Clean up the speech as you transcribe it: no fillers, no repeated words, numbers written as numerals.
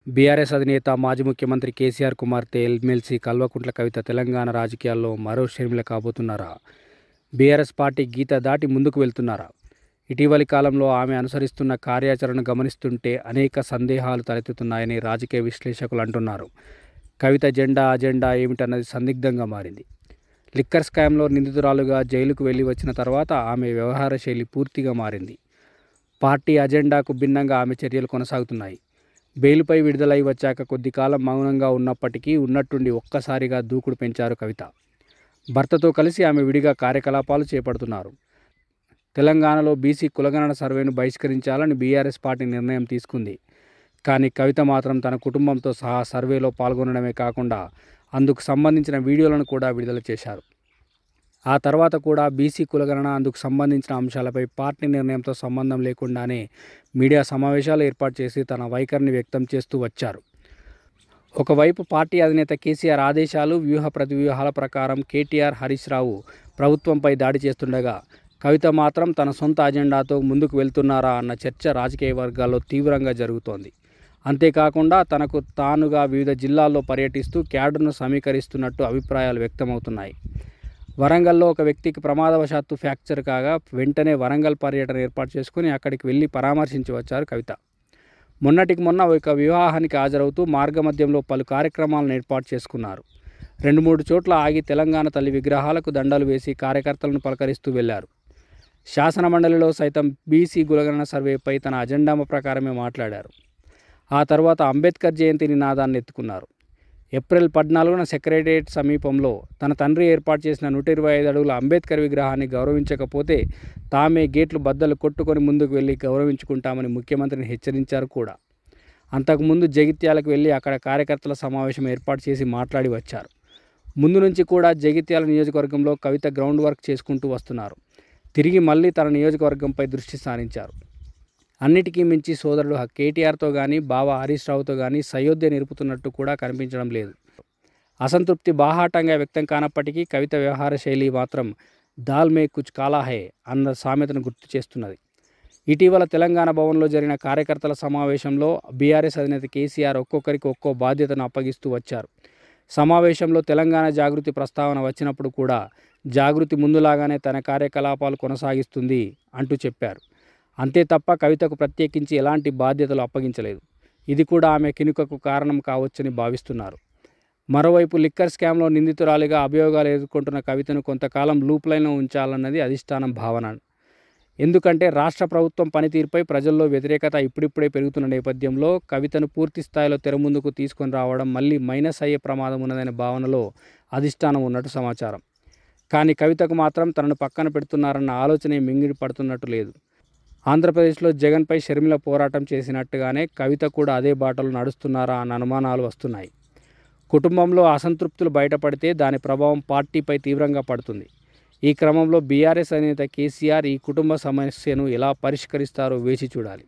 BRS అధినేత మాజీ ముఖ్యమంత్రి కేసీఆర్ కుమార్తె ఎమ్మెల్సీ కల్వకుంట్ల కవిత తెలంగాణ రాజకీయాల్లో మరో షర్మిల కాబోతున్నారా? బీఆర్ఎస్ పార్టీ గీత దాటి ముందుకు వెళ్తున్నారా? ఇటీవలి కాలంలో ఆమె అనుసరిస్తున్న కార్యాచరణను గమనిస్తుంటే అనేక సందేహాలు తలెత్తుతున్నాయని రాజకీయ విశ్లేషకులు అంటున్నారు. కవిత అజెండా ఏమిటన్నది సందిగ్ధంగా మారింది. లిక్కర్ స్కామ్లో నిందితురాలుగా జైలుకు వెళ్లి వచ్చిన తర్వాత ఆమె వ్యవహార శైలి పూర్తిగా మారింది. పార్టీ అజెండాకు భిన్నంగా ఆమె చర్యలు కొనసాగుతున్నాయి. బెయిల్పై విడుదలై వచ్చాక కొద్ది కాలం మౌనంగా ఉన్నప్పటికీ ఉన్నట్టుండి ఒక్కసారిగా దూకుడు పెంచారు కవిత. భర్తతో కలిసి ఆమె విడిగా కార్యకలాపాలు చేపడుతున్నారు. తెలంగాణలో బీసీ కులగణన సర్వేను బహిష్కరించాలని బీఆర్ఎస్ పార్టీ నిర్ణయం తీసుకుంది. కానీ కవిత మాత్రం తన కుటుంబంతో సహా సర్వేలో పాల్గొనడమే కాకుండా అందుకు సంబంధించిన వీడియోలను కూడా విడుదల చేశారు. ఆ తర్వాత కూడా బీసీ కులగణన అందుకు సంబంధించిన అంశాలపై పార్టీ నిర్ణయంతో సంబంధం లేకుండానే మీడియా సమావేశాలు ఏర్పాటు చేసి తన వైఖరిని వ్యక్తం చేస్తూ వచ్చారు. ఒకవైపు పార్టీ అధినేత కేసీఆర్ ఆదేశాలు, వ్యూహ ప్రతివ్యూహాల ప్రకారం కేటీఆర్, హరీష్ రావు ప్రభుత్వంపై దాడి చేస్తుండగా కవిత మాత్రం తన సొంత అజెండాతో ముందుకు వెళ్తున్నారా అన్న చర్చ రాజకీయ వర్గాల్లో తీవ్రంగా జరుగుతోంది. అంతేకాకుండా తనకు తానుగా వివిధ జిల్లాల్లో పర్యటిస్తూ క్యాడర్ను సమీకరిస్తున్నట్టు అభిప్రాయాలు వ్యక్తమవుతున్నాయి. వరంగల్లో ఒక వ్యక్తికి ప్రమాదవశాత్తు ఫ్రాక్చర్ కాగా వెంటనే వరంగల్ పర్యటన ఏర్పాటు చేసుకుని అక్కడికి వెళ్ళి పరామర్శించి వచ్చారు కవిత. మొన్నటికి మొన్న ఒక వివాహానికి హాజరవుతూ మార్గమధ్యంలో పలు కార్యక్రమాలను ఏర్పాటు చేసుకున్నారు. 2-3 చోట్ల ఆగి తెలంగాణ తల్లి విగ్రహాలకు దండలు వేసి కార్యకర్తలను పలకరిస్తూ వెళ్లారు. శాసనమండలిలో సైతం బీసీ కులగణన సర్వేపై తన అజెండా ప్రకారమే మాట్లాడారు. ఆ తర్వాత అంబేద్కర్ జయంతి నినాదాన్ని ఎత్తుకున్నారు. ఏప్రిల్ 14న సెక్రటేరియట్ సమీపంలో తన తండ్రి ఏర్పాటు చేసిన 125 అడుగుల అంబేద్కర్ విగ్రహాన్ని గౌరవించకపోతే తామే గేట్లు బద్దలు కొట్టుకొని ముందుకు వెళ్ళి గౌరవించుకుంటామని ముఖ్యమంత్రిని హెచ్చరించారు కూడా. అంతకుముందు జగిత్యాలకు వెళ్ళి అక్కడ కార్యకర్తల సమావేశం ఏర్పాటు చేసి మాట్లాడి వచ్చారు. ముందు నుంచి కూడా జగిత్యాల నియోజకవర్గంలో కవిత గ్రౌండ్ వర్క్ చేసుకుంటూ వస్తున్నారు. తిరిగి మళ్ళీ తన నియోజకవర్గంపై దృష్టి సారించారు. అన్నిటికీ మించి సోదరుడు కేటీఆర్తో కానీ, బావ హరీష్ రావుతో కానీ సయోధ్య నిలుపుతున్నట్టు కూడా కనిపించడం లేదు. అసంతృప్తి బాహాటంగా వ్యక్తం కానప్పటికీ కవిత వ్యవహార శైలి మాత్రం దాల్ మే కుచ్ కాలా హై అన్న సామెతను గుర్తు చేస్తున్నది. ఇటీవల తెలంగాణ భవన్లో జరిగిన కార్యకర్తల సమావేశంలో బీఆర్ఎస్ అధినేత కేసీఆర్ ఒక్కొక్కరికి ఒక్కో బాధ్యతను అప్పగిస్తూ వచ్చారు. సమావేశంలో తెలంగాణ జాగృతి ప్రస్తావన వచ్చినప్పుడు కూడా జాగృతి ముందులాగానే తన కార్యకలాపాలు కొనసాగిస్తుంది అంటూ చెప్పారు. అంతే తప్ప కవితకు ప్రత్యేకించి ఎలాంటి బాధ్యతలు అప్పగించలేదు. ఇది కూడా ఆమె కినుకకు కారణం కావచ్చని భావిస్తున్నారు. మరోవైపు లిక్కర్ స్కామ్లో నిందితురాలిగా అభియోగాలు ఎదుర్కొంటున్న కవితను కొంతకాలం లూప్ లైన్లో ఉంచాలన్నది అధిష్టానం భావన. ఎందుకంటే రాష్ట్ర ప్రభుత్వం పనితీరుపై ప్రజల్లో వ్యతిరేకత ఇప్పుడిప్పుడే పెరుగుతున్న నేపథ్యంలో కవితను పూర్తి స్థాయిలో తెరముందుకు తీసుకొని రావడం మళ్ళీ మైనస్ అయ్యే ప్రమాదం ఉన్నదనే భావనలో అధిష్టానం ఉన్నట్టు సమాచారం. కానీ కవితకు మాత్రం తనను పక్కన పెడుతున్నారన్న ఆలోచనే మింగిడి పడుతున్నట్టు లేదు. ఆంధ్రప్రదేశ్లో జగన్పై షర్మిల పోరాటం చేసినట్టుగానే కవిత కూడా అదే బాటలో నడుస్తున్నారా అన్న అనుమానాలు వస్తున్నాయి. కుటుంబంలో అసంతృప్తులు బయటపడితే దాని ప్రభావం పార్టీపై తీవ్రంగా పడుతుంది. ఈ క్రమంలో బీఆర్ఎస్ అధినేత కేసీఆర్ ఈ కుటుంబ సమస్యను ఎలా పరిష్కరిస్తారో వేచి చూడాలి.